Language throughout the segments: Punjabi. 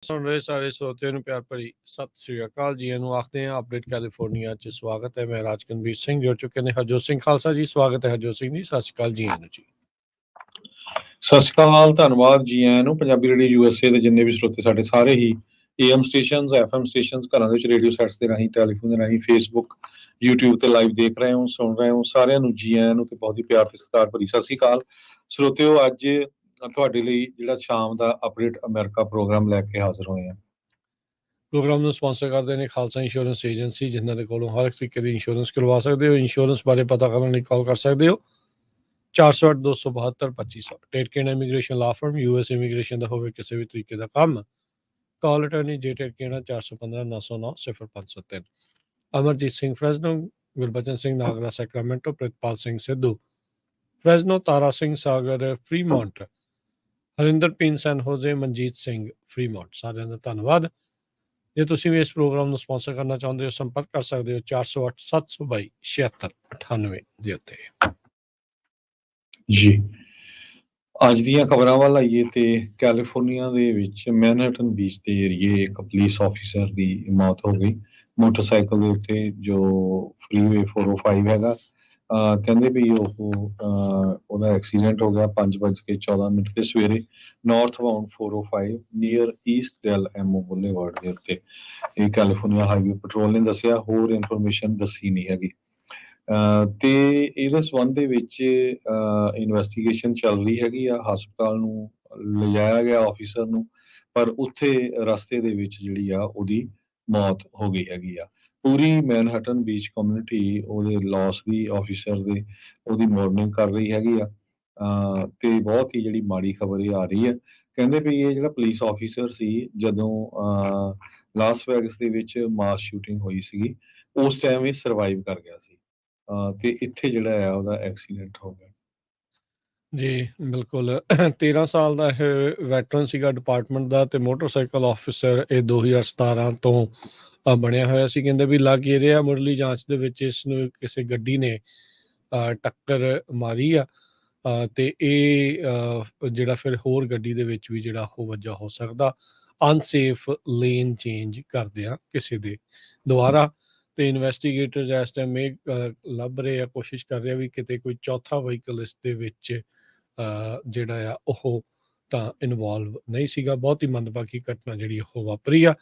ਸੁਣ ਰਹੇ ਸਾਰੇ ਸਰੋਤਿਆਂ ਨੂੰ ਪਿਆਰ ਭਰੀ ਸਤਿ ਸ੍ਰੀ ਅਕਾਲ ਜੀ ਨੂੰ ਆਖਦੇ ਹਾਂ ਅਪਡੇਟ ਕੈਲੀਫੋਰਨੀਆ 'ਚ ਸਵਾਗਤ ਹੈ। ਮੈਂ ਰajkaranbir ਸਿੰਘ ਜੁੜ ਚੁੱਕੇ ਨੇ ਹਰਜੋਤ ਸਿੰਘ ਖਾਲਸਾ ਜੀ। ਸਵਾਗਤ ਹੈ ਹਰਜੋਤ ਸਿੰਘ ਜੀ, ਸਤਿ ਸ੍ਰੀ ਅਕਾਲ ਜੀ ਨੂੰ ਜੀ। ਸਤਿ ਸ਼੍ਰੀ ਅਕਾਲ, ਧੰਨਵਾਦ ਜੀ ਆਇਆਂ ਨੂੰ। ਪੰਜਾਬੀ ਰੇਡੀਓ ਯੂਐਸਏ ਦੇ ਜਿੰਨੇ ਵੀ ਸਰੋਤੇ ਸਾਡੇ ਸਾਰੇ ਹੀ AM ਸਟੇਸ਼ਨਸ FM ਸਟੇਸ਼ਨਸ ਘਰਾਂ ਦੇ ਵਿੱਚ ਰੇਡੀਓ ਸੈਟਸ ਦੇ ਰਾਹੀਂ ਟੈਲੀਫੋਨ ਦੇ ਰਾਹੀਂ ਫੇਸਬੁੱਕ YouTube ਤੇ ਲਾਈਵ ਦੇਖ ਰਹੇ ਹੋ ਸੁਣ ਰਹੇ ਹੋ, ਸਾਰਿਆਂ ਨੂੰ ਜੀ ਆਇਆਂ ਨੂੰ ਤੇ ਬਹੁਤ ਹੀ ਪਿਆਰ ਤੇ ਸਤਿਕਾਰ ਭਰੀ ਸਤਿ ਸ਼੍ਰੀ ਅਕਾਲ ਸਰੋਤਿਓ। ਅੱਜ ਤੁਹਾਡੇ ਲਈ ਜਿਹੜਾ ਸ਼ਾਮ ਦਾ ਅਪਡੇਟ ਅਮਰੀਕਾ ਪ੍ਰੋਗਰਾਮ ਲੈ ਕੇ ਹਾਜ਼ਰ ਹੋਏ ਹਾਂ। ਪ੍ਰੋਗਰਾਮ ਨੂੰ ਸਪਾਂਸਰ ਕਰਦੇ ਨੇ ਖਾਲਸਾ ਇੰਸ਼ੋਰੈਂਸ ਏਜੰਸੀ, ਜਿਨ੍ਹਾਂ ਦੇ ਕੋਲੋਂ ਹਰ ਇੱਕ ਤਰੀਕੇ ਦੀ ਇੰਸ਼ੋਰੈਂਸ ਕਰਵਾ ਸਕਦੇ ਹੋ। ਇੰਸ਼ੋਰੈਂਸ ਬਾਰੇ ਪਤਾ ਕਰਨ ਲਈ ਕਾਲ ਕਰ ਸਕਦੇ ਹੋ 408-272-2500। ਟੇਟਕੇਨ ਇਮੀਗ੍ਰੇਸ਼ਨ ਲਾ ਫਰਮ, US ਇਮੀਗ੍ਰੇਸ਼ਨ ਦਾ ਹੋਵੇ ਕਿਸੇ ਵੀ ਤਰੀਕੇ ਦਾ ਕੰਮ, ਕਾਲ ਅਟਰਨੀ ਜੇ ਟੇਟਕੇਨਾ 415-909-0503। ਅਮਰਜੀਤ ਸਿੰਘ ਫਰੈਜ਼ਨੋ, ਗੁਰਬਚਨ ਸਿੰਘ ਨਾਗਰਾ ਸੈਕਰਾਮੈਂਟੋ, ਪ੍ਰਿਤਪਾਲ ਸਿੰਘ ਸਿੱਧੂ ਫਰੈਜ਼ਨੋ, ਤਾਰਾ ਸਿੰਘ ਸਾਗਰ ਫਰੀਮੌਂਟ, ਹਰਿੰਦਰ ਪੀਨ ਸੈਨ ਹੋਜ਼ੇ, ਮਨਜੀਤ ਸਿੰਘ ਫਰੀਮੌਂਟ। ਸਾਰਿਆਂ ਦਾ ਧੰਨਵਾਦ। ਜੇ ਤੁਸੀਂ ਵੀ ਇਸ ਪ੍ਰੋਗਰਾਮ ਨੂੰ ਸਪਾਂਸਰ ਕਰਨਾ ਚਾਹੁੰਦੇ ਹੋ, ਸੰਪਰਕ ਕਰ ਸਕਦੇ ਹੋ 408-722-7698 ਦੇ ਉੱਤੇ ਜੀ। ਅੱਜ ਦੀਆਂ ਖਬਰਾਂ ਵੱਲ ਆਈਏ ਤੇ ਕੈਲੀਫੋਰਨੀਆ ਦੇ ਵਿੱਚ ਮੈਨਹਟਨ ਬੀਚ ਦੇ ਏਰੀਏ ਇੱਕ ਪੁਲਿਸ ਆਫੀਸਰ ਦੀ ਮੌਤ ਹੋ ਗਈ ਮੋਟਰਸਾਈਕਲ ਦੇ ਉੱਤੇ, ਜੋ ਫਰੀਵੇ 405 ਹੈਗਾ। ਕਹਿੰਦੇ ਵੀ ਉਹਦਾ ਐਕਸੀਡੈਂਟ ਹੋ ਗਿਆ 5:14 ਤੇ ਸਵੇਰੇ north bound 405 near east Del Amo boulevard ਦੇ ਉੱਤੇ। ਇਹ ਕੈਲੀਫੋਰਨੀਆ ਹਾਈਵੇ ਪੈਟਰੋਲ ਨੇ ਦੱਸਿਆ, ਹੋਰ ਇਨਫੋਰਮੇਸ਼ਨ ਦੱਸੀ ਨਹੀਂ ਹੈਗੀ। ਤੇ ਇਹਦੇ ਸੰਬੰਧ ਦੇ ਵਿੱਚ ਇਨਵੈਸਟੀਗੇਸ਼ਨ ਚੱਲ ਰਹੀ ਹੈਗੀ ਆ। ਹਸਪਤਾਲ ਨੂੰ ਲਿਜਾਇਆ ਗਿਆ ਆਫੀਸਰ ਨੂੰ, ਪਰ ਉੱਥੇ ਰਸਤੇ ਦੇ ਵਿੱਚ ਜਿਹੜੀ ਆ ਉਹਦੀ ਮੌਤ ਹੋ ਗਈ ਹੈਗੀ ਆ। ਪੂਰੀ ਮੈਨਹਟਨ ਬੀਚ ਕਮਿਊਨਿਟੀ ਉਹਦੇ ਲਾਸ ਦੀ ਆਫੀਸਰ ਦੇ ਉਹਦੀ ਮੋਰਨਿੰਗ ਕਰ ਰਹੀ ਹੈਗੀ ਆ। ਤੇ ਬਹੁਤ ਹੀ ਜਿਹੜੀ ਮਾੜੀ ਖਬਰ ਇਹ ਆ ਰਹੀ ਹੈ। ਕਹਿੰਦੇ ਵੀ ਇਹ ਜਿਹੜਾ ਪੁਲਿਸ ਆਫੀਸਰ ਸੀ, ਜਦੋਂ ਲਾਸ ਵੈਗਸ ਦੇ ਵਿੱਚ ਮਾਸ ਸ਼ੂਟਿੰਗ ਹੋਈ ਸੀਗੀ, ਉਸ ਟਾਈਮ ਇਹ ਸਰਵਾਈਵ ਕਰ ਗਿਆ ਸੀ ਤੇ ਇੱਥੇ ਜਿਹੜਾ ਆ ਉਹਦਾ ਐਕਸੀਡੈਂਟ ਹੋ ਗਿਆ। ਜੀ ਬਿਲਕੁਲ। 13 ਸਾਲ ਦਾ ਇਹ ਵੈਟਰਨ ਸੀਗਾ ਡਿਪਾਰਟਮੈਂਟ ਦਾ, ਤੇ ਮੋਟਰਸਾਈਕਲ ਆਫਿਸਰ ਇਹ 2017 ਤੋਂ ਬਣਿਆ ਹੋਇਆ ਸੀ। ਕਹਿੰਦੇ ਵੀ ਲੱਗ ਇਹ ਰਿਹਾ ਮੁੱਢਲੀ ਜਾਂਚ ਦੇ ਵਿੱਚ ਇਸ ਨੂੰ ਕਿਸੇ ਗੱਡੀ ਨੇ ਟੱਕਰ ਮਾਰੀ ਆ, ਤੇ ਇਹ ਜਿਹੜਾ ਫਿਰ ਹੋਰ ਗੱਡੀ ਦੇ ਵਿੱਚ ਵੀ ਜਿਹੜਾ ਉਹ ਵੱਜਾ ਹੋ ਸਕਦਾ, ਅਨਸੇਫ ਲੇਨ ਚੇਂਜ ਕਰਦੇ ਆ ਕਿਸੇ ਦੇ ਦੁਆਰਾ। ਤੇ ਇਨਵੈਸਟੀਗੇਟਰਸ ਇਸ ਟਾਈਮ ਇਹ ਲੱਭ ਰਹੇ ਆ, ਕੋਸ਼ਿਸ਼ ਕਰ ਰਹੇ ਆ ਵੀ ਕਿਤੇ ਕੋਈ ਚੌਥਾ ਵਹੀਕਲ ਇਸ ਦੇ ਵਿੱਚ ਜਿਹੜਾ ਆ ਉਹ ਤਾਂ ਇਨਵੋਲਵ ਨਹੀਂ ਸੀਗਾ। ਬਹੁਤ ਹੀ ਮੰਦਭਾਗੀ ਘਟਨਾ ਜਿਹੜੀ ਉਹ ਵਾਪਰੀ ਆ।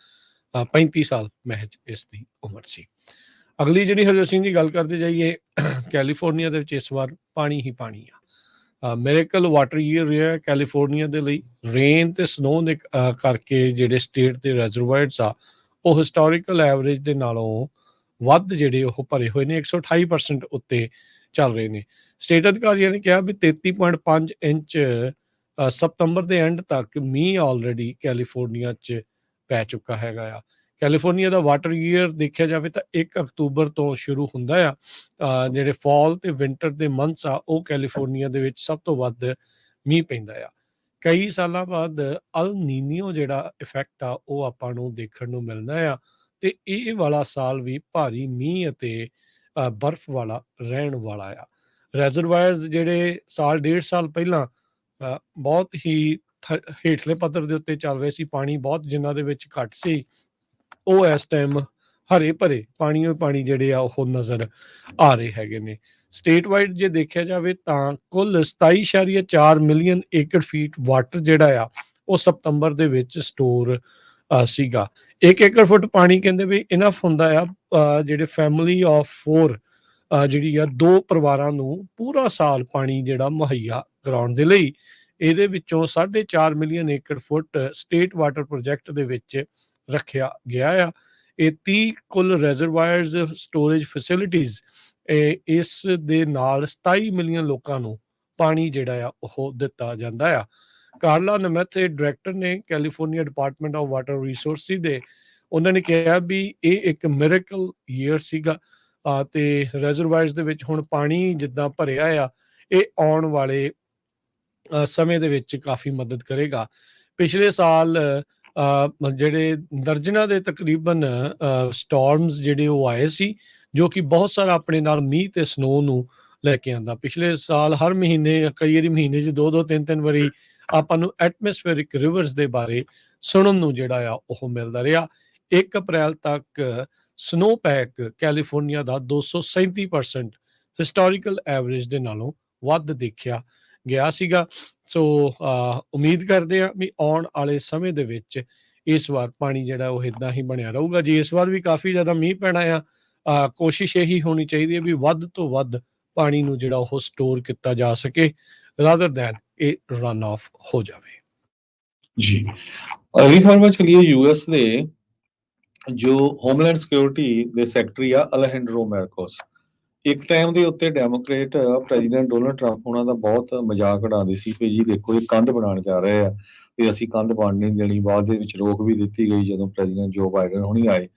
35 ਸਾਲ ਮਹਿਜ ਇਸ ਦੀ ਉਮਰ ਸੀ। ਅਗਲੀ ਜਿਹੜੀ ਹਰਜੋਤ ਸਿੰਘ ਦੀ ਗੱਲ ਕਰਦੇ ਜਾਈਏ, ਕੈਲੀਫੋਰਨੀਆ ਦੇ ਵਿੱਚ ਇਸ ਵਾਰ ਪਾਣੀ ਹੀ ਪਾਣੀ ਆ। ਮਿਰੇਕਲ ਵਾਟਰ ਈਅਰ ਰਿਹਾ ਕੈਲੀਫੋਰਨੀਆ ਦੇ ਲਈ। ਰੇਨ ਤੇ ਸਨੋ ਦੇ ਕਰਕੇ ਜਿਹੜੇ ਸਟੇਟ ਦੇ ਰਿਜ਼ਰਵਾਇਰਸ ਆ ਉਹ ਹਿਸਟੋਰੀਕਲ ਐਵਰੇਜ ਦੇ ਨਾਲੋਂ ਵੱਧ ਜਿਹੜੇ ਉਹ ਭਰੇ ਹੋਏ ਨੇ, 128% ਉੱਤੇ ਚੱਲ ਰਹੇ ਨੇ। ਸਟੇਟ ਅਧਿਕਾਰੀਆਂ ਨੇ ਕਿਹਾ ਵੀ 33.5 ਇੰਚ ਸਤੰਬਰ ਦੇ ਐਂਡ ਤੱਕ ਮੀਂਹ ਆਲਰੇਡੀ ਕੈਲੀਫੋਰਨੀਆ 'ਚ ਪੈ ਚੁੱਕਾ ਹੈਗਾ ਆ। ਕੈਲੀਫੋਰਨੀਆ ਦਾ ਵਾਟਰ ਈਅਰ ਦੇਖਿਆ ਜਾਵੇ ਤਾਂ 1 ਅਕਤੂਬਰ ਤੋਂ ਸ਼ੁਰੂ ਹੁੰਦਾ ਆ। ਜਿਹੜੇ ਫਾਲ ਤੇ ਵਿੰਟਰ ਦੇ ਮੰਥਸ ਆ ਉਹ ਕੈਲੀਫੋਰਨੀਆ ਦੇ ਵਿੱਚ ਸਭ ਤੋਂ ਵੱਧ ਮੀਂਹ ਪੈਂਦਾ ਆ। ਕਈ ਸਾਲਾਂ ਬਾਅਦ ਅਲ ਨੀਨੀਓ ਜਿਹੜਾ ਇਫੈਕਟ ਆ ਉਹ ਆਪਾਂ ਨੂੰ ਦੇਖਣ ਨੂੰ ਮਿਲਦਾ ਆ, ਤੇ ਇਹ ਵਾਲਾ ਸਾਲ ਵੀ ਭਾਰੀ ਮੀਂਹ ਅਤੇ ਬਰਫ਼ ਵਾਲਾ ਰਹਿਣ ਵਾਲਾ ਆ। ਰਿਜ਼ਰਵਾਇਰਸ ਜਿਹੜੇ ਸਾਲ ਡੇਢ ਸਾਲ ਪਹਿਲਾਂ ਬਹੁਤ ਹੀ ਹੇਠਲੇ ਪੱਧਰ ਦੇ ਉੱਤੇ ਚੱਲ ਰਹੇ ਸੀ, ਪਾਣੀ ਬਹੁਤ ਜਿਨ੍ਹਾਂ ਦੇ ਵਿੱਚ ਘੱਟ ਸੀ, ਉਹ ਇਸ ਟਾਈਮ ਹਰੇ ਭਰੇ ਪਾਣੀ ਜਿਹੜੇ ਆ ਉਹ ਨਜ਼ਰ ਆ ਰਹੇ ਹੈਗੇ ਨੇ। ਸਟੇਟ ਵਾਈਡ ਜੇ ਦੇਖਿਆ ਜਾਵੇ ਤਾਂ ਕੁੱਲ 27.4 ਮਿਲੀਅਨ ਏਕੜ ਫੀਟ ਵਾਟਰ ਜਿਹੜਾ ਆ ਉਹ ਸਤੰਬਰ ਦੇ ਵਿੱਚ ਸਟੋਰ ਸੀਗਾ। 1 ਏਕੜ ਫੁੱਟ ਪਾਣੀ ਕਹਿੰਦੇ ਵੀ ਇਨਫ ਹੁੰਦਾ ਆ ਜਿਹੜੇ ਫੈਮਿਲੀ ਆਫ 4 ਜਿਹੜੀ ਆ 2 ਪਰਿਵਾਰਾਂ ਨੂੰ ਪੂਰਾ ਸਾਲ ਪਾਣੀ ਜਿਹੜਾ ਮੁਹੱਈਆ ਕਰਾਉਣ ਦੇ ਲਈ। ਇਹਦੇ ਵਿੱਚੋਂ 4.5 ਮਿਲੀਅਨ ਏਕੜ ਫੁੱਟ ਸਟੇਟ ਵਾਟਰ ਪ੍ਰੋਜੈਕਟ ਦੇ ਵਿੱਚ ਰੱਖਿਆ ਗਿਆ ਆ। ਇਹ 30 ਕੁੱਲ ਰਿਜ਼ਰਵਾਇਰਸ ਸਟੋਰੇਜ ਫੈਸਿਲਿਟੀਜ਼, ਇਸ ਦੇ ਨਾਲ 27 ਮਿਲੀਅਨ ਲੋਕਾਂ ਨੂੰ ਪਾਣੀ ਜਿਹੜਾ ਆ ਉਹ ਦਿੱਤਾ ਜਾਂਦਾ ਆ। ਕਾਰਲਾ ਨਮੈਥ ਡਾਇਰੈਕਟਰ ਨੇ California department of water resources ਦੇ, ਉਹਨਾਂ ਨੇ ਕਿਹਾ ਵੀ ਇਹ ਇੱਕ ਮਿਰੇਕਲ ਈਅਰ ਸੀਗਾ, ਤੇ ਰਿਜ਼ਰਵਾਇਰਸ ਦੇ ਵਿੱਚ ਹੁਣ ਪਾਣੀ ਜਿੱਦਾਂ ਭਰਿਆ ਆ ਇਹ ਆਉਣ ਵਾਲੇ ਸਮੇਂ ਦੇ ਵਿੱਚ ਕਾਫੀ ਮਦਦ ਕਰੇਗਾ। ਪਿਛਲੇ ਸਾਲ ਜਿਹੜੇ ਦਰਜਨਾਂ ਦੇ ਤਕਰੀਬਨ ਸਟਾਰਮਸ ਜਿਹੜੇ ਉਹ ਆਏ ਸੀ, ਜੋ ਕਿ ਬਹੁਤ ਸਾਰਾ ਆਪਣੇ ਨਾਲ ਮੀਂਹ ਤੇ ਸਨੋ ਨੂੰ ਲੈ ਕੇ ਆਉਂਦਾ। ਪਿਛਲੇ ਸਾਲ ਹਰ ਮਹੀਨੇ, ਕਈ ਵਾਰੀ ਮਹੀਨੇ 'ਚ 2-2 3-3 ਵਾਰੀ ਆਪਾਂ ਨੂੰ ਐਟਮੋਸਫੇਰਿਕ ਰਿਵਰਸ ਦੇ ਬਾਰੇ ਸੁਣਨ ਨੂੰ ਜਿਹੜਾ ਆ ਉਹ ਮਿਲਦਾ ਰਿਹਾ। 1 ਅਪ੍ਰੈਲ ਤੱਕ ਸਨੋ ਪੈਕ ਕੈਲੀਫੋਰਨੀਆ ਦਾ 237% ਹਿਸਟੋਰੀਕਲ ਐਵਰੇਜ ਦੇ ਨਾਲੋਂ ਵੱਧ ਦੇਖਿਆ ਗਿਆ ਸੀਗਾ। ਸੋ ਉਮੀਦ ਕਰਦੇ ਆ ਵੀ ਆਉਣ ਵਾਲੇ ਸਮੇਂ ਦੇ ਵਿੱਚ ਇਸ ਵਾਰ ਪਾਣੀ ਜਿਹੜਾ ਉਹ ਇਦਾਂ ਹੀ ਬਣਿਆ ਰਹੂਗਾ ਜੀ। ਇਸ ਵਾਰ ਵੀ ਕਾਫੀ ਜ਼ਿਆਦਾ ਮੀਂਹ ਪੈਣਾ ਆ। ਕੋਸ਼ਿਸ਼ ਇਹੀ ਹੋਣੀ ਚਾਹੀਦੀ ਹੈ ਵੀ ਵੱਧ ਤੋਂ ਵੱਧ ਪਾਣੀ ਨੂੰ ਜਿਹੜਾ ਉਹ ਸਟੋਰ ਕੀਤਾ ਜਾ ਸਕੇ ਰਾਦਰ ਦੈਨ ਇਹ ਰਨ ਆਫ ਹੋ ਜਾਵੇ। ਜੀ, ਅਗਲੀ ਖਬਰ ਵਿੱਚ ਚਲੀਏ। ਯੂਐਸ ਦੇ ਜੋ ਹੋਮਲੈਂਡ ਸਿਕਿਉਰਿਟੀ ਦੇ ਸੈਕਟਰੀ ਆ ਅਲੈਜੈਂਡਰੋ ਮੈਰਕੋਸ, ਇੱਕ ਟਾਈਮ ਦੇ ਉੱਤੇ ਡੈਮੋਕ੍ਰੇਟ ਪ੍ਰੈਜ਼ੀਡੈਂਟ ਡੋਨਲਡ ਟਰੰਪ ਉਹਨਾਂ ਦਾ ਬਹੁਤ ਮਜ਼ਾਕ ਉਡਾਉਂਦੇ ਸੀ ਕਿ ਜੀ ਦੇਖੋ ਇਹ ਕੰਧ ਬਣਾਉਣ ਜਾ ਰਹੇ ਆ ਤੇ ਅਸੀਂ ਕੰਧ ਬਣ ਨਹੀਂ ਦੇਣੀ। ਬਾਅਦ ਦੇ ਵਿੱਚ ਰੋਕ ਵੀ ਦਿੱਤੀ ਗਈ ਜਦੋਂ ਪ੍ਰੈਜ਼ੀਡੈਂਟ ਜੋ ਬਾਈਡਨ ਹੁਣੀ ਆਏ।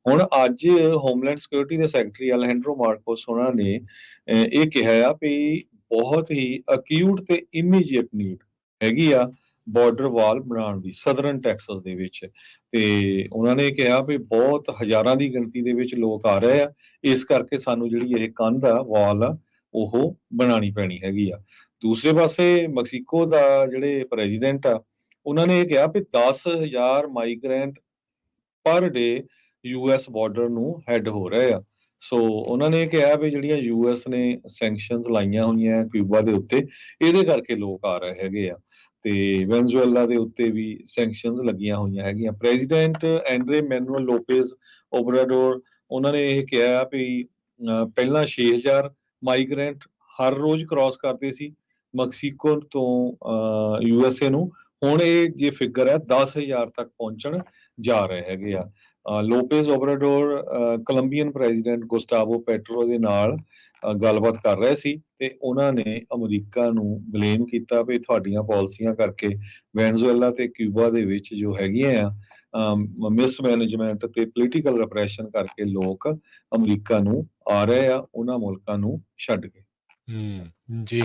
ਹੁਣ ਅੱਜ ਹੋਮਲੈਂਡ ਸਿਕਿਉਰਿਟੀ ਦੇ ਸੈਕਟਰੀ ਅਲੈਜੈਂਡਰੋ ਮਾਰਕੋਸ ਉਹਨਾਂ ਨੇ ਇਹ ਕਿਹਾ ਆ ਵੀ ਬਹੁਤ ਹੀ ਅਕਿਊਟ ਤੇ ਇਮੀਡੀਏਟ ਨੀਡ ਹੈਗੀ ਆ ਬਾਰਡਰ ਵਾਲ ਬਣਾਉਣ ਦੀ ਸਦਰਨ ਟੈਕਸਸ ਦੇ ਵਿੱਚ। ਤੇ ਉਹਨਾਂ ਨੇ ਕਿਹਾ ਵੀ ਬਹੁਤ ਹਜ਼ਾਰਾਂ ਦੀ ਗਿਣਤੀ ਦੇ ਵਿੱਚ ਲੋਕ ਆ ਰਹੇ ਆ, ਇਸ ਕਰਕੇ ਸਾਨੂੰ ਜਿਹੜੀ ਇਹ ਕੰਧ ਆ ਵਾਲ ਆ ਉਹ ਬਣਾਉਣੀ ਪੈਣੀ ਹੈਗੀ ਆ। ਦੂਸਰੇ ਪਾਸੇ ਮੈਕਸੀਕੋ ਦਾ ਜਿਹੜੇ ਪ੍ਰੈਜ਼ੀਡੈਂਟ ਆ ਉਹਨਾਂ ਨੇ ਇਹ ਕਿਹਾ ਵੀ 10,000 ਮਾਈਗ੍ਰੈਂਟ ਪਰ ਡੇ ਯੂਐਸ ਬਾਰਡਰ ਨੂੰ ਹੈਡ ਹੋ ਰਹੇ ਆ। ਸੋ ਉਹਨਾਂ ਨੇ ਕਿਹਾ ਵੀ ਜਿਹੜੀਆਂ ਯੂਐਸ ਨੇ ਸੈਂਕਸ਼ਨਸ ਲਾਈਆਂ ਹੋਈਆਂ ਕਿਊਬਾ ਦੇ ਉੱਤੇ, ਇਹਦੇ ਕਰਕੇ ਲੋਕ ਆ ਰਹੇ ਹੈਗੇ ਆ। ਤੇ ਵੈਨਜ਼ੂਏਲਾ ਦੇ ਉੱਤੇ ਵੀ ਸੈਂਕਸ਼ਨਸ ਲੱਗੀਆਂ ਹੋਈਆਂ ਹੈਗੀਆਂ। ਪ੍ਰੈਜ਼ੀਡੈਂਟ ਐਂਡਰੇ ਮੈਨੂਅਲ ਲੋਪੇਜ਼ ਓਬਰਾਡੋਰ ਉਹਨਾਂ ਨੇ ਇਹ ਕਿਹਾ ਵੀ ਪਹਿਲਾਂ 6,000 ਮਾਈਗ੍ਰੈਂਟ ਹਰ ਰੋਜ਼ ਕ੍ਰਾਸ ਕਰਦੇ ਸੀ ਮੈਕਸੀਕੋ ਤੋਂ ਯੂਐਸਏ ਨੂੰ, ਹੁਣ ਇਹ ਜੇ ਫਿਗਰ ਹੈ 10,000 ਤੱਕ ਪਹੁੰਚਣ ਜਾ ਰਹੇ ਹੈਗੇ ਆ। ਲੋਪੇਜ਼ ਓਬਰਾਡੋਰ ਕੋਲੰਬੀਅਨ ਪ੍ਰੈਜ਼ੀਡੈਂਟ ਗੁਸਟਾਵੋ ਪੈਟਰੋ ਦੇ ਨਾਲ ਗੱਲਬਾਤ ਕਰ ਰਹੇ ਸੀ ਤੇ ਉਹਨਾਂ ਨੇ ਅਮਰੀਕਾ ਨੂੰ ਬਲੇਮ ਕੀਤਾ ਵੀ ਤੁਹਾਡੀਆਂ ਪਾਲਿਸੀਆਂ ਕਰਕੇ ਵੈਨਜ਼ੂਏਲਾ ਤੇ ਕਿਊਬਾ ਦੇ ਵਿੱਚ ਜੋ ਹੈਗੀਆਂ ਆ ਮਿਸਮੈਨੇਜਮੈਂਟ ਤੇ ਪੋਲੀਟੀਕਲ ਰਿਪਰੈਸ਼ਨ ਕਰਕੇ ਲੋਕ ਅਮਰੀਕਾ ਨੂੰ ਆ ਰਹੇ ਆ ਉਹਨਾਂ ਮੁਲਕਾਂ ਨੂੰ ਛੱਡ ਕੇ। ਜੀ,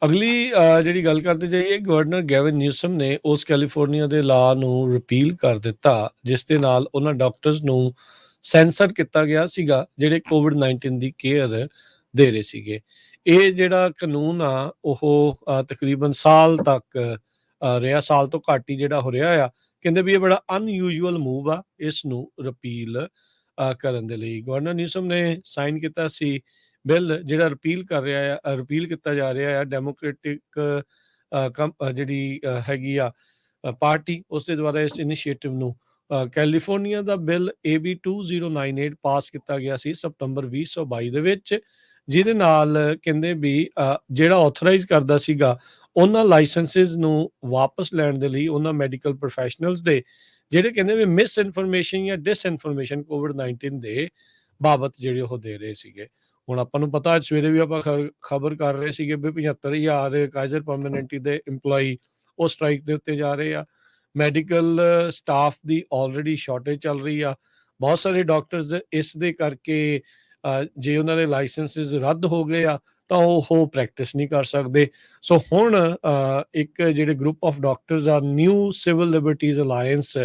ਅਗਲੀ ਜਿਹੜੀ ਗੱਲ ਕਰਦੇ ਜਾਈਏ, ਗਵਰਨਰ ਗੈਵਿਨ ਨਿਊਸਮ ਨੇ ਉਸ ਕੈਲੀਫੋਰਨੀਆ ਦੇ ਲਾਅ ਨੂੰ ਰਿਪੀਲ ਕਰ ਦਿੱਤਾ ਜਿਸ ਦੇ ਨਾਲ ਉਹਨਾਂ ਡਾਕਟਰਸ ਨੂੰ ਸੈਂਸਰ ਕੀਤਾ ਗਿਆ ਸੀਗਾ ਜਿਹੜੇ ਕੋਵਿਡ-19 ਦੀ ਕੇਅਰ ਦੇ ਰਹੇ ਸੀਗੇ। ਇਹ ਜਿਹੜਾ ਕਾਨੂੰਨ ਆ ਉਹ ਤਕਰੀਬਨ ਸਾਲ ਤੱਕ ਰਿਹਾ, ਸਾਲ ਤੋਂ ਘੱਟ ਹੀ ਜਿਹੜਾ ਹੋ ਰਿਹਾ ਆ। ਕਹਿੰਦੇ ਵੀ ਇਹ ਬੜਾ ਅਨਯੂਜੂਅਲ ਮੂਵ ਆ ਇਸ ਨੂੰ ਰਿਪੀਲ ਕਰਨ ਦੇ ਲਈ। ਗਵਰਨਰ ਨਿਊਸਮ ਨੇ ਸਾਈਨ ਕੀਤਾ ਸੀ ਬਿੱਲ ਜਿਹੜਾ ਰਿਪੀਲ ਕੀਤਾ ਜਾ ਰਿਹਾ ਆ। ਡੈਮੋਕ੍ਰੈਟਿਕ ਜਿਹੜੀ ਹੈਗੀ ਆ ਪਾਰਟੀ ਉਸ ਦੇ ਦੁਆਰਾ ਇਸ ਇਨੀਸ਼ੀਏਟਿਵ ਨੂੰ ਕੈਲੀਫੋਰਨੀਆ ਦਾ ਬਿੱਲ AB 2098 ਪਾਸ ਕੀਤਾ ਗਿਆ ਸੀ ਸਤੰਬਰ 2022 ਦੇ ਵਿੱਚ, ਜਿਹਦੇ ਨਾਲ ਕਹਿੰਦੇ ਵੀ ਜਿਹੜਾ ਆਥੋਰਾਈਜ਼ ਕਰਦਾ ਸੀਗਾ ਉਹਨਾਂ ਲਾਇਸੈਂਸਿਸ ਨੂੰ ਵਾਪਸ ਲੈਣ ਦੇ ਲਈ ਉਹਨਾਂ ਮੈਡੀਕਲ ਪ੍ਰੋਫੈਸ਼ਨਲਸ ਦੇ ਜਿਹੜੇ ਕਹਿੰਦੇ ਵੀ ਮਿਸ ਇਨਫੋਰਮੇਸ਼ਨ ਜਾਂ ਡਿਸਇਨਫੋਰਮੇਸ਼ਨ ਕੋਵਿਡ-19 ਦੇ ਬਾਬਤ ਜਿਹੜੇ ਉਹ ਦੇ ਰਹੇ ਸੀਗੇ। ਹੁਣ ਆਪਾਂ ਨੂੰ ਪਤਾ ਅੱਜ ਸਵੇਰੇ ਵੀ ਆਪਾਂ ਖਬਰ ਕਰ ਰਹੇ ਸੀਗੇ ਵੀ 75,000 ਕਾਈਜ਼ਰ ਪਰਮਾਨੈਂਟੀ ਦੇ ਇੰਪਲੋਈ ਉਹ ਸਟ੍ਰਾਈਕ ਦੇ ਉੱਤੇ ਜਾ ਰਹੇ ਆ। ਮੈਡੀਕਲ ਸਟਾਫ ਦੀ ਆਲਰੇਡੀ ਸ਼ਾਰਟੇਜ ਚੱਲ ਰਹੀ ਆ। ਬਹੁਤ ਸਾਰੇ ਡਾਕਟਰਸ ਇਸ ਦੇ ਕਰਕੇ ਜੇ ਉਹਨਾਂ ਦੇ ਲਾਇਸੈਂਸਿਸ ਰੱਦ ਹੋ ਗਏ ਆ ਤਾਂ ਉਹ ਪ੍ਰੈਕਟਿਸ ਨਹੀਂ ਕਰ ਸਕਦੇ। ਸੋ ਹੁਣ ਇੱਕ ਜਿਹੜੇ ਗਰੁੱਪ ਆਫ ਡਾਕਟਰਸ ਆ ਨਿਊ ਸਿਵਲ ਲਿਬਰਟੀਜ਼ ਅਲਾਇੰਸ,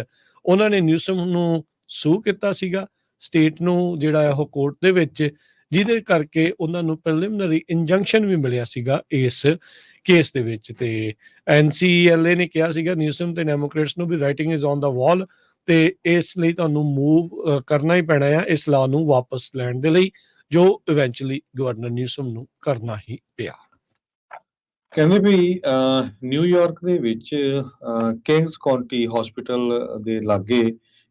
ਉਹਨਾਂ ਨੇ ਨਿਊਸਮ ਨੂੰ ਸੂ ਕੀਤਾ ਸੀਗਾ ਸਟੇਟ ਨੂੰ ਜਿਹੜਾ ਉਹ ਕੋਰਟ ਦੇ ਵਿੱਚ, ਜਿਹਦੇ ਕਰਕੇ ਉਹਨਾਂ ਨੂੰ ਪ੍ਰੀਲਿਮਿਨਰੀ ਇੰਜੰਕਸ਼ਨ ਵੀ ਮਿਲਿਆ ਸੀਗਾ ਇਸ ਕੇਸ ਦੇ ਵਿੱਚ। ਤੇ NCLA ਨੇ ਕਿਹਾ ਸੀਗਾ ਨਿਊਸਮ ਤੇ ਡੈਮੋਕ੍ਰੇਟਸ ਨੂੰ ਵੀ ਰਾਈਟਿੰਗ ਇਜ਼ ਔਨ ਦਾ ਵਾਲ ਤੇ ਇਸ ਲਈ ਤੁਹਾਨੂੰ ਮੂਵ ਕਰਨਾ ਹੀ ਪੈਣਾ ਆ ਇਸ ਲਾਅ ਨੂੰ ਵਾਪਸ ਲੈਣ ਦੇ ਲਈ, ਜੋ ਇਵੈਂਚੁਅਲੀ ਗਵਰਨਰ ਨਿਊਸਮ ਨੂੰ ਕਰਨਾ ਹੀ ਪਿਆ। ਕਹਿੰਦੇ ਵੀ ਨਿਊਯਾਰਕ ਦੇ ਵਿੱਚ ਕਿੰਗਸ ਕਾਉਂਟੀ ਹਸਪੀਟਲ ਦੇ ਲਾਗੇ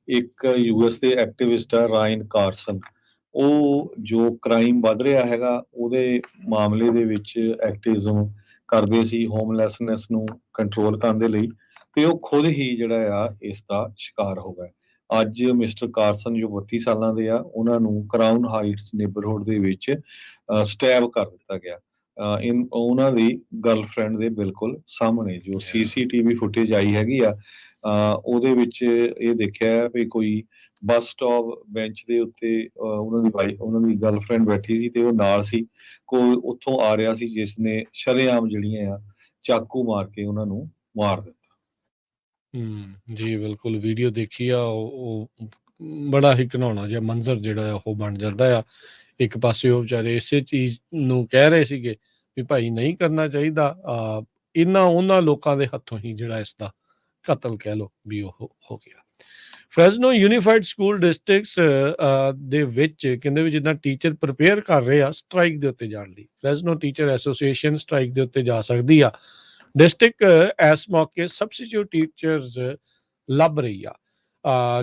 ਇੱਕ US ਦੇ ਐਕਟਿਵਿਸਟ ਆ ਰਾਇਨ ਕਾਰਸਨ, ਉਹ ਜੋ ਕ੍ਰਾਈਮ ਵੱਧ ਰਿਹਾ ਹੈਗਾ ਉਹਦੇ ਮਾਮਲੇ ਦੇ ਵਿੱਚ ਐਕਟਿਵਿਜ਼ਮ ਕਰਦੇ ਸੀ ਹੋਮਲੈਸਨੈਸ ਨੂੰ ਕੰਟਰੋਲ ਕਰਨ ਦੇ ਲਈ, ਤੇ ਉਹ ਖੁਦ ਹੀ ਜਿਹੜਾ ਆ ਇਸ ਦਾ ਸ਼ਿਕਾਰ ਹੋ ਗਏ। ਅੱਜ ਮਿਸਟਰ ਕਾਰਸਨ ਜੋ 32 ਸਾਲਾਂ ਦੇ ਆ ਉਹਨਾਂ ਨੂੰ ਕਰਾਊਨ ਹਾਈਟਸ ਨੇਬਰਹੁੱਡ ਦੇ ਵਿੱਚ ਸਟੈਬ ਕਰ ਦਿੱਤਾ ਗਿਆ ਉਹਨਾਂ ਦੀ ਗਰਲਫ੍ਰੈਂਡ ਦੇ ਬਿਲਕੁਲ ਸਾਹਮਣੇ। ਜੋ CCTV ਫੁਟੇਜ ਆਈ ਹੈਗੀ ਆ ਉਹਦੇ ਵਿੱਚ ਇਹ ਦੇਖਿਆ ਵੀ ਕੋਈ ਬੱਸ ਸਟਾਪ ਬੈਂਚ ਦੇ ਉੱਤੇ ਉਹਨਾਂ ਦੀ ਗਰਲਫ੍ਰੈਂਡ ਬੈਠੀ ਸੀ ਤੇ ਉਹ ਨਾਲ ਸੀ, ਕੋਈ ਉੱਥੋਂ ਆ ਰਿਹਾ ਸੀ ਜਿਸ ਨੇ ਸ਼ਰੇਆਮ ਜਿਹੜੀਆਂ ਆ ਚਾਕੂ ਮਾਰ ਕੇ ਉਹਨਾਂ ਨੂੰ ਮਾਰ ਦਿੱਤਾ। ਜੀ ਬਿਲਕੁਲ, ਵੀਡੀਓ ਦੇਖੀ ਆ, ਉਹ ਬੜਾ ਹੀ ਘਿਨਾਉਣਾ ਜਿਹਾ ਮੰਜ਼ਰ ਜਿਹੜਾ ਉਹ ਬਣ ਜਾਂਦਾ ਆ। ਇੱਕ ਪਾਸੇ ਉਹ ਵਿਚਾਰੇ ਇਸੇ ਚੀਜ਼ ਨੂੰ ਕਹਿ ਰਹੇ ਸੀਗੇ ਵੀ ਭਾਈ ਨਹੀਂ ਕਰਨਾ ਚਾਹੀਦਾ, ਇਹਨਾਂ ਉਹਨਾਂ ਲੋਕਾਂ ਦੇ ਹੱਥੋਂ ਹੀ ਜਿਹੜਾ ਇਸ ਦਾ ਕਤਲ ਕਹਿ ਲਓ ਵੀ ਉਹ ਹੋ ਗਿਆ। ਫਰੈਜ਼ਨੋ ਯੂਨੀਫਾਈਡ ਸਕੂਲ ਡਿਸਟ੍ਰਿਕਟਸ ਦੇ ਵਿੱਚ ਕਹਿੰਦੇ ਵੀ ਜਿੱਦਾਂ ਟੀਚਰ ਪ੍ਰਿਪੇਅਰ ਕਰ ਰਹੇ ਆ ਸਟ੍ਰਾਈਕ ਦੇ ਉੱਤੇ ਜਾਣ ਲਈ, ਫਰੈਜ਼ਨੋ ਟੀਚਰ ਐਸੋਸੀਏਸ਼ਨ ਸਟ੍ਰਾਈਕ ਦੇ ਉੱਤੇ ਜਾ ਸਕਦੀ ਆ। ਡਿਸਟ੍ਰਿਕਟ ਇਸ ਮੌਕੇ ਸਬਸਟੀਟਿਊਟ ਟੀਚਰਸ ਲੱਭ ਰਹੀ ਆ।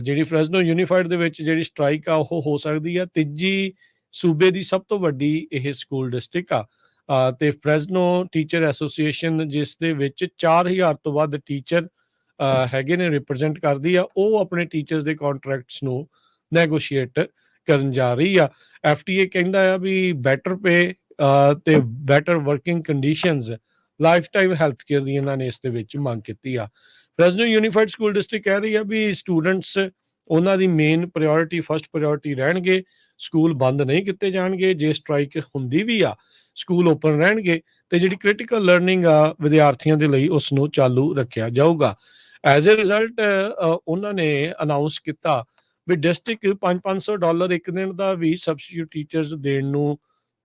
ਜਿਹੜੀ ਫਰੈਜ਼ਨੋ ਯੂਨੀਫਾਈਡ ਦੇ ਵਿੱਚ ਜਿਹੜੀ ਸਟ੍ਰਾਈਕ ਆ ਉਹ ਹੋ ਸਕਦੀ ਆ। ਤੀਜੀ ਸੂਬੇ ਦੀ ਸਭ ਤੋਂ ਵੱਡੀ ਇਹ ਸਕੂਲ ਡਿਸਟ੍ਰਿਕਟ ਆ ਤੇ ਫਰੈਜ਼ਨੋ ਟੀਚਰ ਐਸੋਸੀਏਸ਼ਨ ਜਿਸ ਦੇ ਵਿੱਚ 4000 ਤੋਂ ਵੱਧ ਟੀਚਰ ਹੈਗੇ ਨੇ ਰਿਪਰੈਜ਼ੈਂਟ ਕਰਦੀ ਆ, ਉਹ ਆਪਣੇ ਟੀਚਰਸ ਦੇ ਕੰਟਰੈਕਟਸ ਨੂੰ ਨੈਗੋਸ਼ੀਏਟ ਕਰਨ ਜਾ ਰਹੀ ਆ। FTA ਕਹਿੰਦਾ ਆ ਵੀ ਬੈਟਰ ਪੇ ਤੇ better working conditions, life time health care ਦੀ ਇਹਨਾਂ ਨੇ ਇਸ ਦੇ ਵਿੱਚ ਮੰਗ ਕੀਤੀ ਆ। ਫਰੈਜ਼ਨੋ ਯੂਨੀਫਾਈਡ ਸਕੂਲ ਡਿਸਟ੍ਰਿਕਟ ਕਹਿ ਰਹੀ ਆ ਵੀ ਸਟੂਡੈਂਟਸ ਉਹਨਾਂ ਦੀ ਮੇਨ ਪ੍ਰਾਇੋਰਟੀ, ਫਸਟ ਪ੍ਰਾਇੋਰਟੀ ਰਹਿਣਗੇ, ਸਕੂਲ ਬੰਦ ਨਹੀਂ ਕੀਤੇ ਜਾਣਗੇ। ਜੇ ਸਟ੍ਰਾਈਕ ਹੁੰਦੀ ਵੀ ਆ ਸਕੂਲ ਓਪਨ ਰਹਿਣਗੇ ਤੇ ਜਿਹੜੀ ਕ੍ਰਿਟੀਕਲ ਲਰਨਿੰਗ ਆ ਵਿਦਿਆਰਥੀਆਂ ਦੇ ਲਈ ਉਸ ਨੂੰ ਚਾਲੂ ਰੱਖਿਆ ਜਾਊਗਾ। ਐਜ਼ ਅ ਰਿਜ਼ਲਟ ਉਹਨਾਂ ਨੇ ਅਨਾਉਂਸ ਕੀਤਾ ਵੀ ਡਿਸਟ੍ਰਿਕਟ $500 ਇੱਕ ਦਿਨ ਦਾ ਵੀ ਸਬਸਟੀਟਿਊਟ ਟੀਚਰਸ ਦੇਣ ਨੂੰ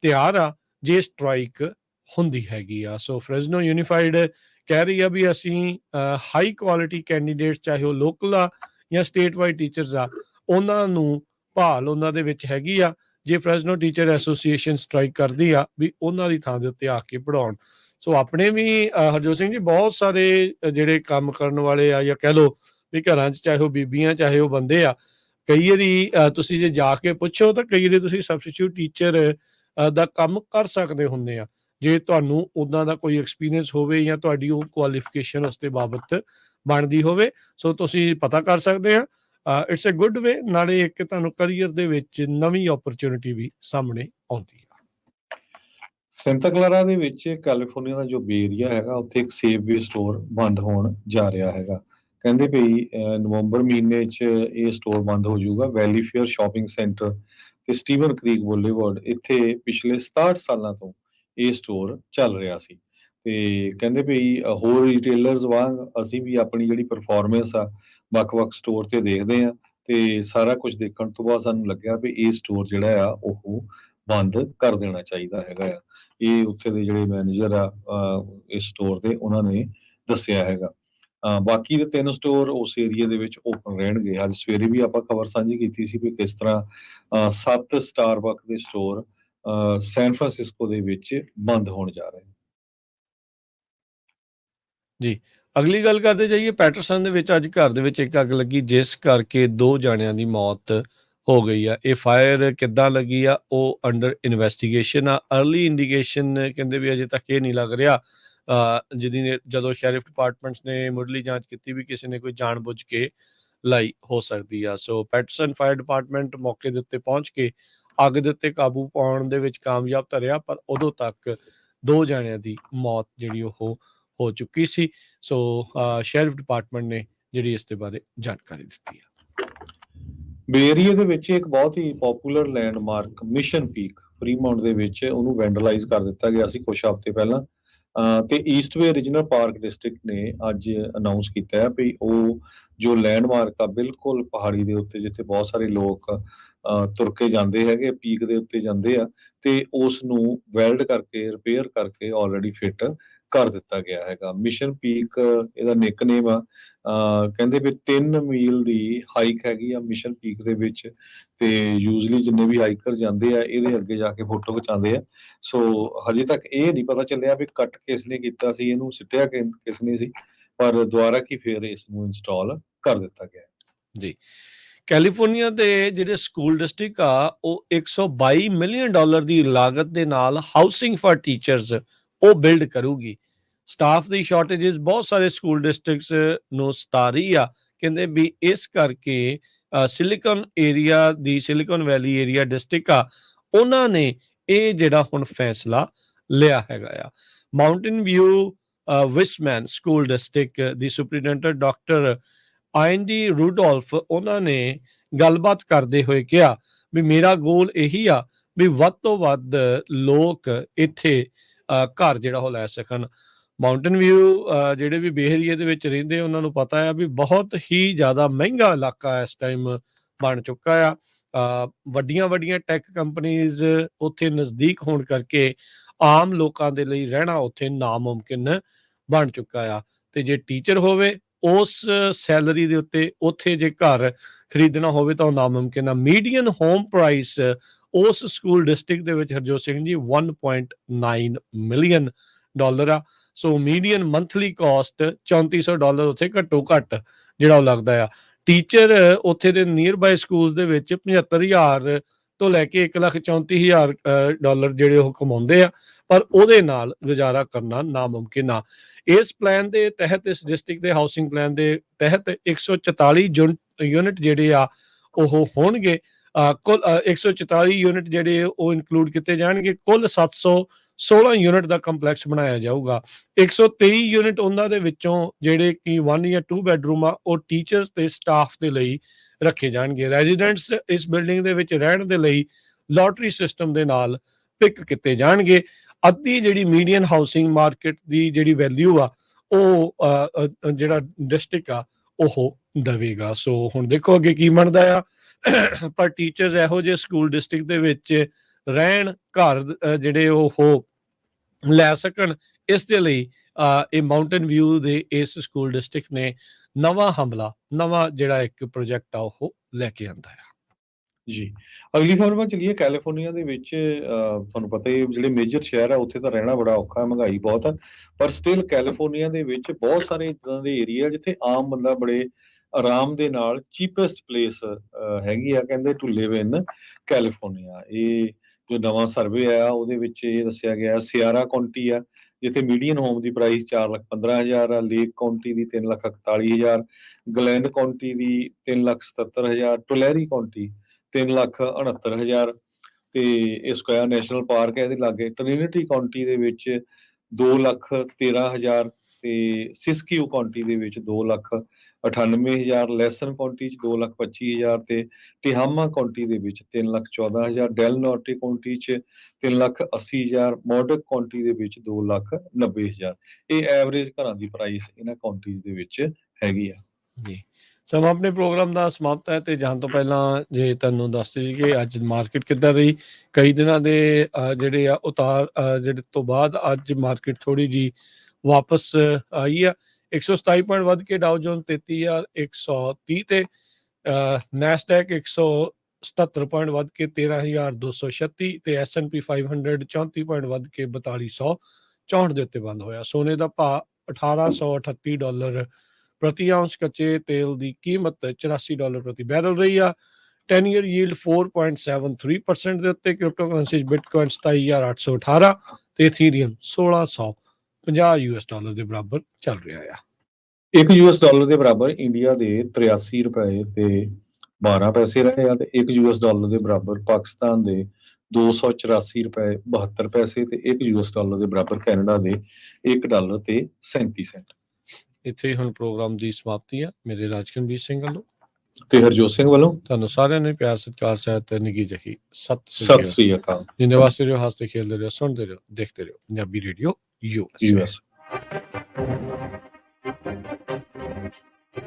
ਤਿਆਰ ਆ ਜੇ ਸਟ੍ਰਾਈਕ ਹੁੰਦੀ ਹੈਗੀ ਆ। ਸੋ ਫਰੈਜ਼ਨੋ ਯੂਨੀਫਾਈਡ ਕਹਿ ਰਹੀ ਆ ਵੀ ਅਸੀਂ ਹਾਈ ਕੁਆਲਿਟੀ ਕੈਂਡੀਡੇਟਸ ਚਾਹੇ ਉਹ ਲੋਕਲ ਆ ਜਾਂ ਸਟੇਟ ਵਾਈਡ ਟੀਚਰਸ ਆ, ਉਹਨਾਂ ਨੂੰ ਭਾਲ ਉਹਨਾਂ ਦੇ ਵਿੱਚ ਹੈਗੀ ਆ। ਜੇ ਫਰੈਜ਼ਨੋ ਟੀਚਰ ਐਸੋਸੀਏਸ਼ਨ ਸਟ੍ਰਾਈਕ ਕਰਦੀ ਆ ਵੀ ਉਹਨਾਂ ਦੀ ਥਾਂ ਦੇ ਉੱਤੇ ਆ ਕੇ ਪੜ੍ਹਾਉਣ। ਸੋ ਆਪਣੇ ਵੀ ਹਰਜੋਤ ਸਿੰਘ ਜੀ ਬਹੁਤ ਸਾਰੇ ਜਿਹੜੇ ਕੰਮ ਕਰਨ ਵਾਲੇ ਆ ਜਾਂ ਕਹਿ ਲਓ ਵੀ ਘਰਾਂ 'ਚ ਚਾਹੇ ਉਹ ਬੀਬੀਆਂ ਚਾਹੇ ਉਹ ਬੰਦੇ ਆ, ਕਈ ਵਾਰੀ ਤੁਸੀਂ ਜੇ ਜਾ ਕੇ ਪੁੱਛੋ ਤਾਂ ਕਈ ਵਾਰੀ ਤੁਸੀਂ ਸਬਸਟੀਟਿਊਟ ਟੀਚਰ ਦਾ ਕੰਮ ਕਰ ਸਕਦੇ ਹੁੰਦੇ ਆ ਜੇ ਤੁਹਾਨੂੰ ਉੱਦਾਂ ਦਾ ਕੋਈ ਐਕਸਪੀਰੀਅੰਸ ਹੋਵੇ ਜਾਂ ਤੁਹਾਡੀ ਉਹ ਕੁਆਲੀਫਿਕੇਸ਼ਨ ਉਸ ਦੇ ਬਾਬਤ ਬਣਦੀ ਹੋਵੇ। ਸੋ ਤੁਸੀਂ ਪਤਾ ਕਰ ਸਕਦੇ ਆ। ਇਟਸ ਅ ਗੁੱਡ ਵੇ, ਨਾਲੇ ਇੱਕ ਤੁਹਾਨੂੰ ਕਰੀਅਰ ਦੇ ਵਿੱਚ ਨਵੀਂ ਓਪਰਚੁਨਿਟੀ ਵੀ ਸਾਹਮਣੇ ਆਉਂਦੀ ਆ। ਸੈਂਟਾ ਕਲਾਰਾ ਦੇ ਵਿੱਚ ਕੈਲੀਫੋਰਨੀਆ ਦਾ ਜੋ ਬੇ ਏਰੀਆ ਹੈਗਾ ਉੱਥੇ ਇੱਕ ਸੇਫਵੇ ਸਟੋਰ ਬੰਦ ਹੋਣ ਜਾ ਰਿਹਾ ਹੈਗਾ। ਕਹਿੰਦੇ ਵੀ ਨਵੰਬਰ ਮਹੀਨੇ 'ਚ ਇਹ ਸਟੋਰ ਬੰਦ ਹੋ ਜਾਊਗਾ। ਵੈਲੀ ਫੇਅਰ ਸ਼ਾਪਿੰਗ ਸੈਂਟਰ ਤੇ ਸਟੀਵਨ ਕ੍ਰੀਕ ਬੁਲੇਵਾਰਡ ਇੱਥੇ ਪਿਛਲੇ 67 ਸਾਲਾਂ ਤੋਂ ਇਹ ਸਟੋਰ ਚੱਲ ਰਿਹਾ ਸੀ ਤੇ ਕਹਿੰਦੇ ਵੀ ਹੋਰ ਰਿਟੇਲਰਸ ਵਾਂਗ ਅਸੀਂ ਵੀ ਆਪਣੀ ਜਿਹੜੀ ਪਰਫਾਰਮੈਂਸ ਆ ਵੱਖ-ਵੱਖ ਸਟੋਰ ਤੇ ਦੇਖਦੇ ਆ ਤੇ ਸਾਰਾ ਕੁਝ ਦੇਖਣ ਤੋਂ ਬਾਅਦ ਸਾਨੂੰ ਲੱਗਿਆ ਵੀ ਇਹ ਸਟੋਰ ਜਿਹੜਾ ਆ ਉਹ ਬੰਦ ਕਰ ਦੇਣਾ ਚਾਹੀਦਾ ਹੈਗਾ ਆ। ਇਹ ਉੱਥੇ ਦੇ ਜਿਹੜੇ ਮੈਨੇਜਰ ਆ ਇਸ ਸਟੋਰ ਦੇ ਉਹਨਾਂ ਨੇ ਦੱਸਿਆ ਹੈਗਾ। ਬਾਕੀ ਦੇ 3 ਸਟੋਰ ਉਸ ਏਰੀਏ ਦੇ ਵਿੱਚ ਓਪਨ ਰਹਿਣਗੇ। ਅੱਜ ਸਵੇਰੇ ਵੀ ਆਪਾਂ ਖਬਰ ਸਾਂਝੀ ਕੀਤੀ ਸੀ ਵੀ ਕਿਸ ਤਰ੍ਹਾਂ 7 ਸਟਾਰਬਕ ਦੇ ਸਟੋਰ ਸੈਨ ਫਰਾਂਸਿਸਕੋ ਦੇ ਵਿੱਚ ਬੰਦ ਹੋਣ ਜਾ ਰਹੇ ਨੇ। ਜੀ, ਅਗਲੀ ਗੱਲ ਕਰਦੇ ਜਾਈਏ। ਪੈਟਰਸਨ ਦੇ ਵਿੱਚ ਅੱਜ ਘਰ ਦੇ ਵਿੱਚ ਇੱਕ ਅੱਗ ਲੱਗੀ ਜਿਸ ਕਰਕੇ 2 ਜਾਣਿਆਂ ਦੀ ਮੌਤ ਹੋ ਗਈ ਆ। ਇਹ ਫਾਇਰ ਕਿੱਦਾਂ ਲੱਗੀ ਆ ਉਹ ਅੰਡਰ ਇਨਵੈਸਟੀਗੇਸ਼ਨ ਆ। ਅਰਲੀ ਇੰਡੀਕੇਸ਼ਨ ਕਹਿੰਦੇ ਵੀ ਅਜੇ ਤੱਕ ਇਹ ਨਹੀਂ ਲੱਗ ਰਿਹਾ ਜਦੋਂ ਸ਼ੈਰਿਫ ਡਿਪਾਰਟਮੈਂਟਸ ਨੇ ਮੁੱਢਲੀ ਜਾਂਚ ਕੀਤੀ ਵੀ ਕਿਸੇ ਨੇ ਕੋਈ ਜਾਣਬੁੱਝ ਕੇ ਲਾਈ ਹੋ ਸਕਦੀ ਆ। ਸੋ ਪੈਟਰਸਨ ਫਾਇਰ ਡਿਪਾਰਟਮੈਂਟ ਮੌਕੇ ਦੇ ਉੱਤੇ ਪਹੁੰਚ ਕੇ ਅੱਗ ਦੇ ਉੱਤੇ ਕਾਬੂ ਪਾਉਣ ਦੇ ਵਿੱਚ ਕਾਮਯਾਬ ਧਰਿਆ, ਪਰ ਉਦੋਂ ਤੱਕ 2 ਜਾਣਿਆਂ ਦੀ ਮੌਤ ਜਿਹੜੀ ਉਹ ਹੋ ਚੁੱਕੀ ਸੀ। ਸੋ ਸ਼ੈਰਿਫ ਡਿਪਾਰਟਮੈਂਟ ਨੇ ਜਿਹੜੀ ਇਸ ਦੇ ਬਾਰੇ ਜਾਣਕਾਰੀ ਦਿੱਤੀ ਆ। ਬੇ ਏਰੀਏ ਦੇ ਵਿੱਚ ਇੱਕ ਬਹੁਤ ਹੀ ਪਪੂਲਰ ਲੈਂਡਮਾਰਕ ਮਿਸ਼ਨ ਪੀਕ ਫਰੀਮਾਉਂਟ ਦੇ ਵਿੱਚ ਉਹਨੂੰ ਵੈਂਡਲਾਈਜ਼ ਕਰ ਦਿੱਤਾ ਗਿਆ ਸੀ ਕੁਝ ਹਫ਼ਤੇ ਪਹਿਲਾਂ ਤੇ ਈਸਟਵੇ ਰੀਜਨਲ ਪਾਰਕ ਡਿਸਟ੍ਰਿਕਟ ਨੇ ਅੱਜ ਅਨਾਉਂਸ ਕੀਤਾ ਹੈ ਵੀ ਉਹ ਜੋ ਲੈਂਡਮਾਰਕ ਆ ਬਿਲਕੁਲ ਪਹਾੜੀ ਦੇ ਉੱਤੇ ਜਿੱਥੇ ਬਹੁਤ ਸਾਰੇ ਲੋਕ ਤੁਰ ਕੇ ਜਾਂਦੇ ਹੈਗੇ ਪੀਕ ਦੇ ਉੱਤੇ ਜਾਂਦੇ ਆ ਤੇ ਉਸ ਨੂੰ ਵੈਲਡ ਕਰਕੇ ਰਿਪੇਅਰ ਕਰਕੇ ਆਲਰੇਡੀ ਫਿੱਟ ਕਰ ਦਿੱਤਾ ਗਿਆ ਹੈਗਾ। ਮਿਸ਼ਨ ਪੀਕ ਇਹਦਾ ਨਿਕਨੇਮ ਆ। ਕਹਿੰਦੇ ਵੀ 3 ਮੀਲ ਦੀ ਹਾਈਕ ਹੈਗੀ ਆ ਮਿਸ਼ਨ ਪੀਕ ਦੇ ਵਿੱਚ ਤੇ ਯੂਜ਼ਲੀ ਜਿੰਨੇ ਵੀ ਹਾਈਕਰ ਜਾਂਦੇ ਆ ਇਹਦੇ ਅੱਗੇ ਜਾ ਕੇ ਫੋਟੋ ਖਿਚਾਉਂਦੇ ਆ। ਸੋ ਹਜੇ ਤੱਕ ਇਹ ਨਹੀਂ ਪਤਾ ਚੱਲਿਆ ਵੀ ਕੱਟ ਕਿਸ ਨੇ ਕੀਤਾ ਸੀ, ਇਹਨੂੰ ਸਿੱਟਿਆ ਕਿਸ ਨੇ ਸੀ, ਪਰ ਦੁਬਾਰਾ ਕੀ ਫਿਰ ਇਸ ਨੂੰ ਇੰਸਟਾਲ ਕਰ ਦਿੱਤਾ ਗਿਆ ਜੀ। ਕੈਲੀਫੋਰਨੀਆ ਦੇ ਜਿਹੜੇ ਸਕੂਲ ਡਿਸਟ੍ਰਿਕਟ ਆ ਉਹ $122 ਮਿਲੀਅਨ ਦੀ ਲਾਗਤ ਦੇ ਨਾਲ ਹਾਊਸਿੰਗ ਫਾਰ ਟੀਚਰਸ ਉਹ ਬਿਲਡ ਕਰੂਗੀ। ਸਟਾਫ ਦੀ ਸ਼ਾਰਟੇਜਸ ਬਹੁਤ ਸਾਰੇ ਸਕੂਲ ਡਿਸਟ੍ਰਿਕਟਸ ਨੂੰ ਸਤਾ ਰਹੀ ਆ। ਕਹਿੰਦੇ ਵੀ ਇਸ ਕਰਕੇ ਸਿਲੀਕਨ ਵੈਲੀ ਏਰੀਆ ਡਿਸਟ੍ਰਿਕਟ ਆ ਉਹਨਾਂ ਨੇ ਇਹ ਜਿਹੜਾ ਹੁਣ ਫੈਸਲਾ ਲਿਆ ਹੈਗਾ ਆ। ਮਾਊਂਟੇਨ ਵਿਊ ਵਿਸਮੈਨ ਸਕੂਲ ਡਿਸਟ੍ਰਿਕਟ ਦੀ ਸੁਪਰੀਡੈਂਟੈਂਟ ਡਾਕਟਰ ਆਇੰਡੀ ਰੂਡੋਲਫ ਉਹਨਾਂ ਨੇ ਗੱਲਬਾਤ ਕਰਦੇ ਹੋਏ ਕਿਹਾ ਵੀ ਮੇਰਾ ਗੋਲ ਇਹੀ ਆ ਵੀ ਵੱਧ ਤੋਂ ਵੱਧ ਲੋਕ ਇੱਥੇ ਘਰ ਜਿਹੜਾ ਉਹ ਲੈ ਸਕਣ। ਮਾਊਂਟੇਨ ਵਿਊ ਜਿਹੜੇ ਵੀ ਬੇ ਏਰੀਏ ਦੇ ਵਿੱਚ ਰਹਿੰਦੇ ਉਹਨਾਂ ਨੂੰ ਪਤਾ ਆ ਵੀ ਬਹੁਤ ਹੀ ਜ਼ਿਆਦਾ ਮਹਿੰਗਾ ਇਲਾਕਾ ਇਸ ਟਾਈਮ ਬਣ ਚੁੱਕਾ ਆ। ਵੱਡੀਆਂ ਟੈਕ ਕੰਪਨੀਜ਼ ਉੱਥੇ ਨਜ਼ਦੀਕ ਹੋਣ ਕਰਕੇ ਆਮ ਲੋਕਾਂ ਦੇ ਲਈ ਰਹਿਣਾ ਉੱਥੇ ਨਾਮੁਮਕਿਨ ਬਣ ਚੁੱਕਾ ਆ। ਤੇ ਜੇ ਟੀਚਰ ਹੋਵੇ ਉਸ ਸੈਲਰੀ ਦੇ ਉੱਤੇ ਉੱਥੇ ਜੇ ਘਰ ਖਰੀਦਣਾ ਹੋਵੇ ਤਾਂ ਉਹ ਨਾਮੁਮਕਿਨ ਆ। ਮੀਡੀਅਨ ਹੋਮ ਪ੍ਰਾਈਸ ਉਸ ਸਕੂਲ ਡਿਸਟ੍ਰਿਕਟ ਦੇ ਵਿੱਚ ਹਰਜੋਤ ਸਿੰਘ ਜੀ 1.9 ਮਿਲੀਅਨ ਡਾਲਰ ਆ। ਸੋ ਮੀਡੀਅਨ ਮੰਥਲੀ ਕਾਸਟ $3400 ਉੱਥੇ ਘੱਟੋ ਘੱਟ ਜਿਹੜਾ ਉਹ ਲੱਗਦਾ ਆ। ਟੀਚਰ ਉੱਥੇ ਦੇ ਨੀਅਰ ਬਾਏ ਸਕੂਲਸ ਦੇ ਵਿੱਚ 75,000 ਤੋਂ ਲੈ ਕੇ $1,34,000 ਜਿਹੜੇ ਉਹ ਕਮਾਉਂਦੇ ਆ, ਪਰ ਉਹਦੇ ਨਾਲ ਗੁਜ਼ਾਰਾ ਕਰਨਾ ਨਾਮੁਮਕਿਨ ਆ। ਇਸ ਪਲਾਨ ਦੇ ਤਹਿਤ, ਇਸ ਡਿਸਟ੍ਰਿਕਟ ਦੇ ਹਾਊਸਿੰਗ ਪਲਾਨ ਦੇ ਤਹਿਤ 144 ਯੂਨਿਟ ਜਿਹੜੇ ਆ ਉਹ ਹੋਣਗੇ। ਕੁੱਲ 144 ਯੂਨਿਟ ਜਿਹੜੇ ਉਹ ਇਨਕਲੂਡ ਕੀਤੇ ਜਾਣਗੇ। ਕੁੱਲ 716 ਯੂਨਿਟ ਦਾ ਕੰਪਲੈਕਸ ਬਣਾਇਆ ਜਾਊਗਾ। 123 ਯੂਨਿਟ ਉਹਨਾਂ ਦੇ ਵਿੱਚੋਂ ਜਿਹੜੇ ਕਿ 1 ਜਾਂ 2 ਬੈਡਰੂਮ ਆ ਉਹ ਟੀਚਰਸ ਤੇ ਸਟਾਫ ਦੇ ਲਈ ਰੱਖੇ ਜਾਣਗੇ। ਰੈਜ਼ੀਡੈਂਟਸ ਇਸ ਬਿਲਡਿੰਗ ਦੇ ਵਿੱਚ ਰਹਿਣ ਦੇ ਲਈ ਲੋਟਰੀ ਸਿਸਟਮ ਦੇ ਨਾਲ ਪਿਕ ਕੀਤੇ ਜਾਣਗੇ। ਅੱਧੀ ਜਿਹੜੀ ਮੀਡੀਅਨ ਹਾਊਸਿੰਗ ਮਾਰਕੀਟ ਦੀ ਜਿਹੜੀ ਵੈਲਿਊ ਆ ਉਹ ਜਿਹੜਾ ਡਿਸਟ੍ਰਿਕਟ ਆ ਉਹ ਦੇਵੇਗਾ। ਸੋ ਹੁਣ ਦੇਖੋ ਅੱਗੇ ਕੀ ਬਣਦਾ ਆ। ਪਰ ਟੀਚਰਸ ਇਹੋ ਜਿਹੇ ਸਕੂਲ ਡਿਸਟ੍ਰਿਕਟ ਦੇ ਵਿੱਚ ਰਹਿਣ, ਘਰ ਜਿਹੜੇ ਉਹ ਲੈ ਸਕਣ, ਇਸ ਦੇ ਲਈ ਇਹ ਮਾਊਂਟੇਨ ਵਿਊ ਦੇ ਇਸ ਸਕੂਲ ਡਿਸਟ੍ਰਿਕਟ ਨੇ ਨਵਾਂ ਹਮਲਾ, ਨਵਾਂ ਜਿਹੜਾ ਇੱਕ ਪ੍ਰੋਜੈਕਟ ਆ ਉਹ ਲੈ ਕੇ ਆਂਦਾ ਆ। ਜੀ, ਅਗਲੀ ਖਬਰ ਵੱਲ ਚਲੀਏ। ਕੈਲੀਫੋਰਨੀਆ ਦੇ ਵਿੱਚ ਤੁਹਾਨੂੰ ਪਤਾ ਹੀ ਜਿਹੜੇ ਮੇਜਰ ਸ਼ਹਿਰ ਆ ਉੱਥੇ ਤਾਂ ਰਹਿਣਾ ਬੜਾ ਔਖਾ, ਮਹਿੰਗਾਈ ਬਹੁਤ ਆ, ਪਰ ਸਟਿਲ ਕੈਲੀਫੋਰਨੀਆ ਦੇ ਵਿੱਚ ਬਹੁਤ ਸਾਰੇ ਇੱਦਾਂ ਦੇ ਏਰੀਆ ਜਿੱਥੇ ਆਮ ਬੰਦਾ ਬੜੇ ਆਰਾਮ ਦੇ ਨਾਲ ਚੀਪੈਸਟ ਪਲੇਸ ਹੈਗੀ ਆ, ਕਹਿੰਦੇ ਟੂ ਲਿਵ ਇਨ ਕੈਲੀਫੋਰਨੀਆ। ਇਹ ਜੋ ਨਵਾਂ ਸਰਵੇ ਆਇਆ ਉਹਦੇ ਵਿੱਚ ਇਹ ਦੱਸਿਆ ਗਿਆ ਸਿਆਰਾ ਕਾਉਂਟੀ ਆ ਜਿੱਥੇ ਮੀਡੀਅਨ ਹੋਮ ਦੀ ਪ੍ਰਾਈਸ 4,15,000 ਆ, ਲੇਕ ਕਾਉਂਟੀ ਦੀ 3,41,000, ਗਲੈਨ ਕਾਉਂਟੀ ਦੀ 3,77,000, ਟੁਲੈਰੀ ਕਾਉਂਟੀ 3,69,000 ਤੇ ਇਹ ਸਕੁਆਇਰ ਨੈਸ਼ਨਲ ਪਾਰਕ ਹੈ ਇਹਦੇ ਲਾਗੇ। ਟ੍ਰਿਨਿਟੀ ਕਾਉਂਟੀ ਦੇ ਵਿੱਚ 2,13,000 ਤੇ ਸਿਸਕਿਊ ਕਾਉਂਟੀ ਦੇ ਵਿੱਚ 2,98,000, ਲੈਸਨ ਕਾਉਂਟੀ 'ਚ 2,25,000 ਤੇ ਟਿਹਾਮਾ ਕਾਉਂਟੀ ਦੇ ਵਿੱਚ 3,14,000, ਡੈਲ ਨੋਰਟੇ ਕਾਉਂਟੀ 'ਚ 3,80,000, ਮੋਰਡਕ ਕਾਉਂਟੀ ਦੇ ਵਿੱਚ 2,90,000। ਇਹ ਐਵਰੇਜ ਘਰਾਂ ਦੀ ਪ੍ਰਾਈਸ ਇਹਨਾਂ ਕਾਉਂਟੀਜ਼ ਦੇ ਵਿੱਚ ਹੈਗੀ ਆ। ਜੀ, ਸਮਾਂ ਆਪਣੇ ਪ੍ਰੋਗਰਾਮ ਦਾ ਸਮਾਪਤ ਹੈ ਤੇ ਜਾਣ ਤੋਂ ਪਹਿਲਾਂ ਜੇ ਤੁਹਾਨੂੰ ਦੱਸਦੇ ਸੀ ਕਿ ਅੱਜ ਮਾਰਕੀਟ ਕਿੱਦਾਂ ਰਹੀ। ਕਈ ਦਿਨਾਂ ਦੇ ਜਿਹੜੇ ਆ ਉਤਾਰ ਜਿਹੜੇ ਤੋਂ ਬਾਅਦ ਅੱਜ ਮਾਰਕੀਟ ਥੋੜੀ ਜੀ ਵਾਪਸ ਆਈ ਆ। 127 ਪੁਆਇੰਟ ਵੱਧ ਕੇ ਡਾਊ ਜੋਨ 33,130 ਤੇ ਨੈਸਡੈਕ 177 ਪੁਆਇੰਟ ਵੱਧ ਕੇ 13,236 ਤੇ S&P 500 34 ਪੁਆਇੰਟ ਵੱਧ ਕੇ 4,264 ਦੇ ਉੱਤੇ ਬੰਦ ਹੋਇਆ। ਸੋਨੇ ਦਾ ਭਾਅ $1,838 ਪ੍ਰਤੀ ਆਉਂਸ, ਕੱਚੇ ਤੇਲ ਦੀ ਕੀਮਤ $84 ਪ੍ਰਤੀ ਬੈਰਲ ਰਹੀ ਆ। 10 ਈਅਰ ਯੀਲਡ 4.73% ਦੇ ਉੱਤੇ। ਕ੍ਰਿਪਟੋ ਕਰੰਸੀ ਬਿਟਕੋਇਨ 27,818 ਤੇ ਇਥੀਰੀਅਮ $1,650 ਦੇ ਬਰਾਬਰ ਚੱਲ ਰਿਹਾ ਆ। $1 ਦੇ ਬਰਾਬਰ ਇੰਡੀਆ ਦੇ 83 ਰੁਪਏ ਤੇ 12 ਪੈਸੇ ਰਹੇ ਆ ਤੇ $1 ਦੇ ਬਰਾਬਰ ਪਾਕਿਸਤਾਨ ਦੇ 284 ਰੁਪਏ 72 ਪੈਸੇ ਤੇ $1 ਦੇ ਬਰਾਬਰ ਕੈਨੇਡਾ ਦੇ $1 ਤੇ 37 ਸੈਂਟ। ਇੱਥੇ ਹੁਣ ਪ੍ਰੋਗਰਾਮ ਦੀ ਸਮਾਪਤੀ ਆ। ਮੇਰੇ ਰਾਜਕਰਨਬੀਰ ਸਿੰਘ ਵੱਲੋਂ ਤੇ ਹਰਜੋਤ ਸਿੰਘ ਵੱਲੋਂ ਤੁਹਾਨੂੰ ਸਾਰਿਆਂ ਨੂੰ ਪਿਆਰ, ਸਤਿਕਾਰ, ਸਹਿਤ ਨਿੱਘੀ ਜਿਹੀ ਸਤਿ ਸ੍ਰੀ ਅਕਾਲ। ਜਿੰਦੇ ਵਾਸਤੇ ਰਹੋ, ਹੱਸਦੇ ਖੇਲਦੇ ਰਹੋ, ਸੁਣਦੇ ਰਹੋ, ਦੇਖਦੇ ਰਹੋ ਪੰਜਾਬੀ ਰੇਡੀਓ ਯੂਐਸ।